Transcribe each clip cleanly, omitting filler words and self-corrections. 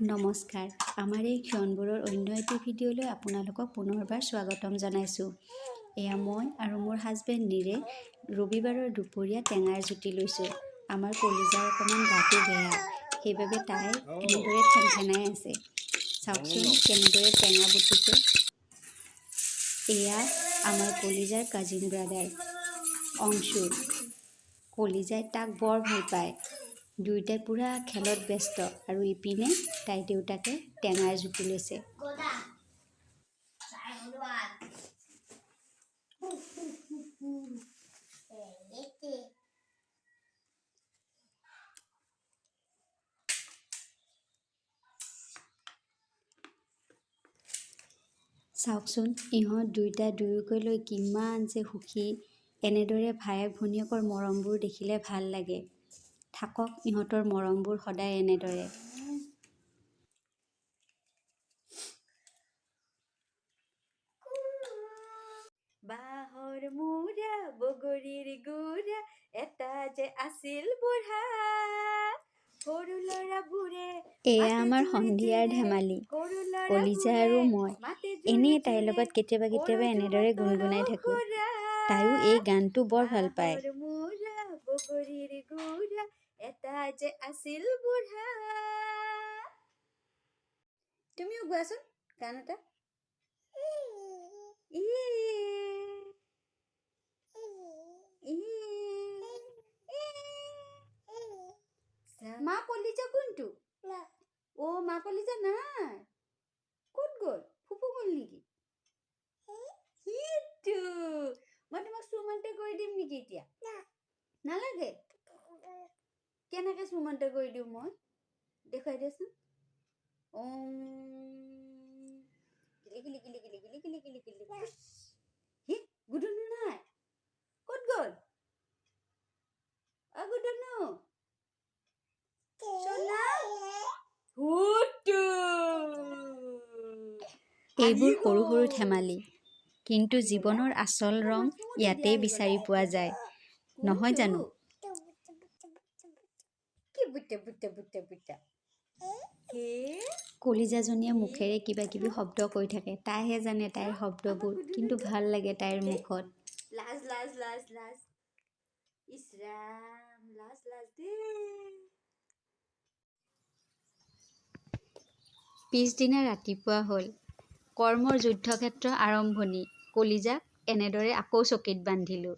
নমস্কাৰ, আমাৰ এই ক্ষণবোৰৰ অন্য এটি ভিডিঅ'লৈ আপোনালোকক পুনৰবাৰ স্বাগতম জনাইছোঁ। এয়া মই আৰু মোৰ হাজবেণ্ড নীৰে ৰবিবাৰৰ দুপৰীয়া টেঙাৰ জুতি লৈছোঁ। আমাৰ কলিজাৰ অকণমান গাটো বেয়া, সেইবাবে তাই এনেদৰে ঠেনঠেনাই আছে। চাওকচোন কেনেদৰে টেঙা বুটিছে। এয়া আমাৰ কলিজাৰ কাজিন ব্ৰাদাৰ অংশু। কলিজাই তাক বৰ ভাল পায়। দুয়োটাই পূৰা খেলত ব্যস্ত আৰু ইপিনে তাই দেউতাকে টেঙাৰ জুতি লৈছে। চাওকচোন ইহঁত দুয়োটা দুয়োকৈ লৈ কিমান যে সুখী। এনেদৰে ভায়েক ভনীয়েকৰ মৰমবোৰ দেখিলে ভাল লাগে। থাকক ইহঁতৰ মৰমবোৰ সদায় এনেদৰে। বাঁহৰ মূৰা বগৰীৰ গুৰা এটা যে আছিল বুঢ়া, সৰু ল'ৰাবোৰে। এয়া আমাৰ সন্ধিয়াৰ ধেমালি। কলিজা আৰু মই এনেই তাইৰ লগত কেতিয়াবা কেতিয়াবা এনেদৰে গুণগুণাই থাকোঁ। তাইও এই গানটো বৰ ভাল পায়। বগৰীৰ গুৰা এটা যে আছিল বুঢ়া। তুমিও গোৱাচোন গান এটা। মা কলিজা কোনটো? অ' মা কলিজা নাই, ক'ত গ'ল? ফুপু গ'ল নেকি? সেইটো মই তোমাক চুমন্তে কৰি দিম নেকি এতিয়া? নালাগে। কেনেকে চুমন্তে কৰি দিওঁ মই? দেখুৱাই দিয়াচোন। গুদুনু নাই, ক'ত গ'ল? গুদুনু এইবোৰ সৰু সৰু ধেমালি, কিন্তু জীৱনৰ আচল ৰং ইয়াতেই বিচাৰি পোৱা যায়, নহয় জানো? কলিজাজনীয়ে মুখেৰে কিবা কিবি শব্দ কৈ থাকে। তাইহে জানে তাইৰ শব্দবোৰ, কিন্তু ভাল লাগে তাইৰ মুখত। লাজ লাজ লাজ লাজ, ইচ ৰাম লাজ লাজ দেই। পিছদিনা ৰাতিপুৱা হ'ল। কৰ্মৰ যুদ্ধক্ষেত্ৰ আৰম্ভণি। কলিজাক এনেদৰে আকৌ চকীত বান্ধিলোঁ।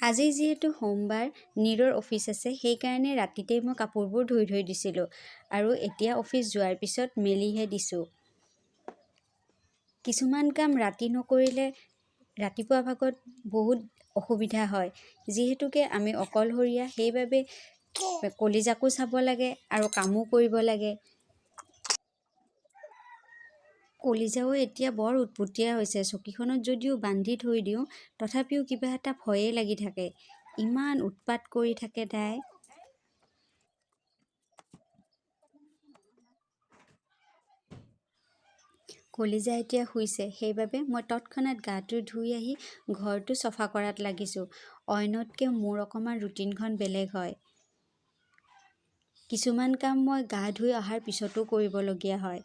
আজি যিহেতু সোমবাৰ, নীৰৰ অফিচ আছে, সেইকাৰণে ৰাতিতেই মই কাপোৰবোৰ ধুই থৈ দিছিলোঁ আৰু এতিয়া অফিচ যোৱাৰ পিছত মেলিহে দিছোঁ। কিছুমান কাম ৰাতি নকৰিলে ৰাতিপুৱা ভাগত বহুত অসুবিধা হয়। যিহেতুকে আমি অকলশৰীয়া, সেইবাবে কলিজাকো চাব লাগে আৰু কামো কৰিব লাগে। কলিজাও এতিয়া বৰ উৎপতীয়া হৈছে। চকীখনত যদিও বান্ধি থৈ দিওঁ, তথাপিও কিবা এটা ভয়ে লাগি থাকে। ইমান উৎপাত কৰি থাকে তাই। কলিজা এতিয়া শুইছে, সেইবাবে মই তৎক্ষণাত গাটো ধুই আহি ঘৰটো চফা কৰাত লাগিছোঁ। অইনতকৈ মোৰ অকণমান ৰুটিনখন বেলেগ হয়। কিছুমান কাম মই গা ধুই অহাৰ পিছতো কৰিবলগীয়া হয়।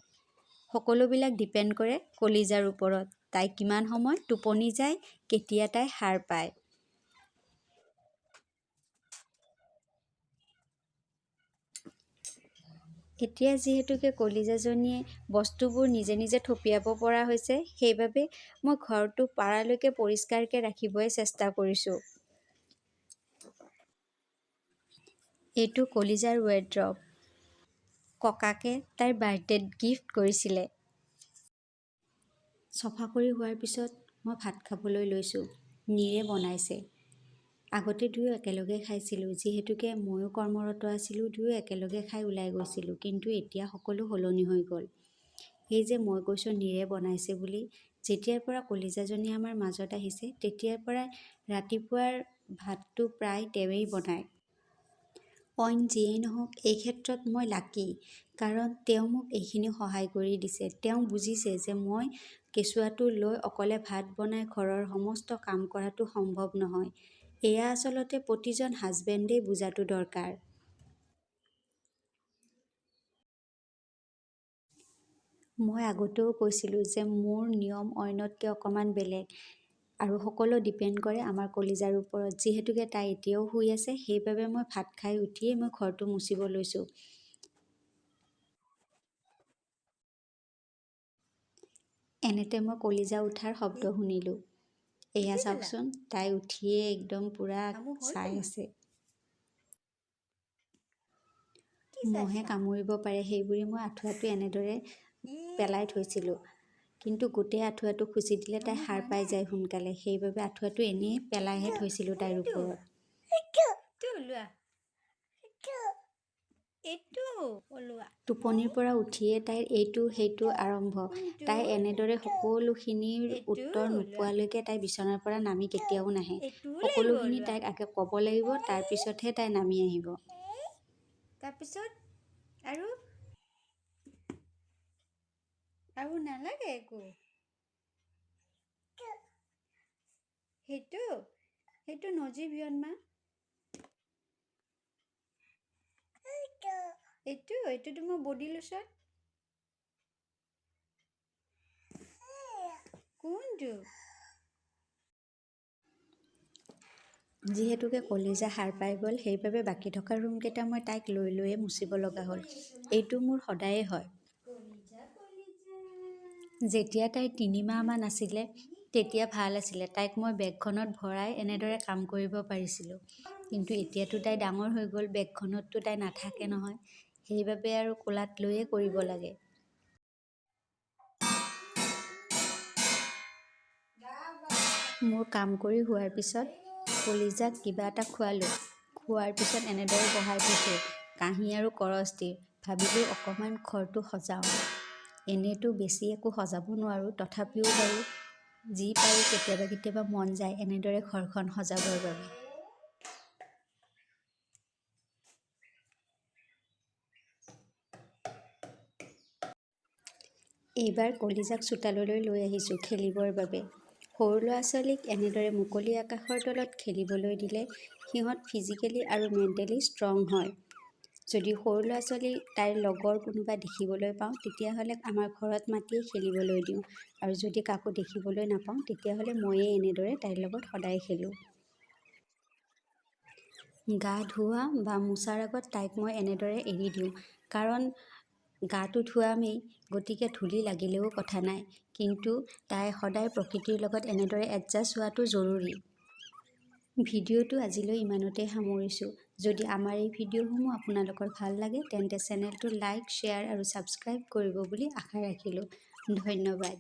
সকলোবিলাক ডিপেণ্ড কৰে কলিজাৰ ওপৰত। তাই কিমান সময় টোপনি যায়, কেতিয়া তাই সাৰ পায়। এতিয়া যিহেতুকে কলিজাজনীয়ে বস্তুবোৰ নিজে নিজে থপিয়াব পৰা হৈছে, সেইবাবে মই ঘৰটো পাৰালৈকে পৰিষ্কাৰকৈ ৰাখিবই চেষ্টা কৰিছোঁ। এইটো কলিজাৰ ৱেড্ৰব। ককাকে তাইৰ বাৰ্থডেত গিফ্ট কৰিছিলে। চফা কৰি হোৱাৰ পিছত মই ভাত খাবলৈ লৈছোঁ। নীৰে বনাইছে। আগতে দুয়ো একেলগে খাইছিলোঁ। যিহেতুকে ময়ো কৰ্মৰত আছিলোঁ, দুয়ো একেলগে খাই ওলাই গৈছিলোঁ। কিন্তু এতিয়া সকলো সলনি হৈ গ'ল। এই যে মই কৈছোঁ নীৰে বনাইছে বুলি, যেতিয়াৰ পৰা কলিজাজনী আমাৰ মাজত আহিছে, তেতিয়াৰ পৰা ৰাতিপুৱাৰ ভাতটো প্ৰায় তেওঁৱেই বনায়। অইন যিয়েই নহওক, এই ক্ষেত্ৰত মই লাকি, কাৰণ তেওঁ মোক এইখিনি সহায় কৰি দিছে। তেওঁ বুজিছে যে মই কেঁচুৱাটো লৈ অকলে ভাত বনাই ঘৰৰ সমস্ত কাম কৰাটো সম্ভৱ নহয়। এয়া আচলতে প্ৰতিজন হাজবেণ্ডেই বুজাটো দৰকাৰ। মই আগতেও কৈছিলোঁ যে মোৰ নিয়ম অইনতকৈ অকণমান বেলেগ, আৰু সকলো ডিপেণ্ড কৰে আমাৰ কলিজাৰ ওপৰত। যিহেতুকে তাই এতিয়াও শুই আছে, সেইবাবে মই ভাত খাই উঠিয়েই মই ঘৰটো মুচিব লৈছোঁ। এনেতে মই কলিজা উঠাৰ শব্দ শুনিলোঁ। এয়া চাওকচোন, তাই উঠিয়ে একদম পূৰা চাই আছে। মহে কামুৰিব পাৰে সেইবুলি মই আঁঠুৱাটো এনেদৰে পেলাই থৈছিলোঁ, কিন্তু গোটেই আঁঠুৱাটো খুচি দিলে তাই সাৰ পাই যায় সোনকালে। সেইবাবে আঁঠুৱাটো এনেই পেলাইহে থৈছিলোঁ তাইৰ ওপৰত। টোপনিৰ পৰা উঠিয়ে তাইৰ এইটো সেইটো আৰম্ভ। তাই এনেদৰে সকলোখিনিৰ উত্তৰ নোপোৱালৈকে তাই বিচনাৰ পৰা নামি কেতিয়াও নাহে। সকলোখিনি তাইক আগে ক'ব লাগিব, তাৰপিছতহে তাই নামি আহিব। তাৰপিছত আৰু নালাগে একো। সেইটো নজিবিয়ন মা। এইটো তোমাৰ বডি লোচন। কোনটো? যিহেতুকে কলিজা সাৰ পাই গ'ল, সেইবাবে বাকী থকা ৰুমকেইটা মই তাইক লৈ লৈয়ে মুচিব লগা হ'ল। এইটো মোৰ সদায়ে হয়। যেতিয়া তাই 3 মাহমান আছিলে, তেতিয়া ভাল আছিলে। তাইক মই বেগখনত ভৰাই এনেদৰে কাম কৰিব পাৰিছিলোঁ। কিন্তু এতিয়াতো তাই ডাঙৰ হৈ গ'ল, বেগখনততো তাই নাথাকে নহয়। সেইবাবে আৰু কোলাত লৈয়ে কৰিব লাগে। মোৰ কাম কৰি হোৱাৰ পিছত কলিজাক কিবা এটা খোৱালোঁ। খোৱাৰ পিছত এনেদৰে বহাই থৈছোঁ, কাঁহী আৰু কৰচ দি। ভাবিলোঁ অকণমান ঘৰটো সজাওঁ। এনেইতো বেছি একো সজাব নোৱাৰোঁ, তথাপিও বাৰু যি পাৰোঁ কেতিয়াবা মন যায় এনেদৰে ঘৰখন সজাবৰ বাবে। এইবাৰ কলিজাক চোতাললৈ লৈ আহিছোঁ খেলিবৰ বাবে। সৰু ল'ৰা-ছোৱালীক এনেদৰে মুকলি আকাশৰ তলত খেলিবলৈ দিলে সিহঁত ফিজিকেলি আৰু মেণ্টেলি ষ্ট্ৰং হয়। যদি সৰু ল'ৰা-ছোৱালী তাইৰ লগৰ কোনোবা দেখিবলৈ পাওঁ, তেতিয়াহ'লে আমাৰ ঘৰত মাতিয়ে খেলিবলৈ দিওঁ, আৰু যদি কাকো দেখিবলৈ নাপাওঁ, তেতিয়াহ'লে ময়েই এনেদৰে তাইৰ লগত সদায় খেলোঁ। গা ধোৱা বা মোছাৰ আগত তাইক মই এনেদৰে এৰি দিওঁ, কাৰণ গাটো ধুৱামেই, গতিকে ধূলি লাগিলেও কথা নাই। কিন্তু তাই সদায় প্ৰকৃতিৰ লগত এনেদৰে এডজাষ্ট হোৱাটো জৰুৰী। ভিডিঅ'টো আজিলৈ ইমানতে সামৰিছোঁ। যদি আমাৰ এই ভিডিঅ'সমূহ আপোনালোকৰ ভাল লাগে, তেন্তে চেনেলটো লাইক, শ্বেয়াৰ আৰু ছাবস্ক্ৰাইব কৰিব বুলি আশা ৰাখিলোঁ। ধন্যবাদ।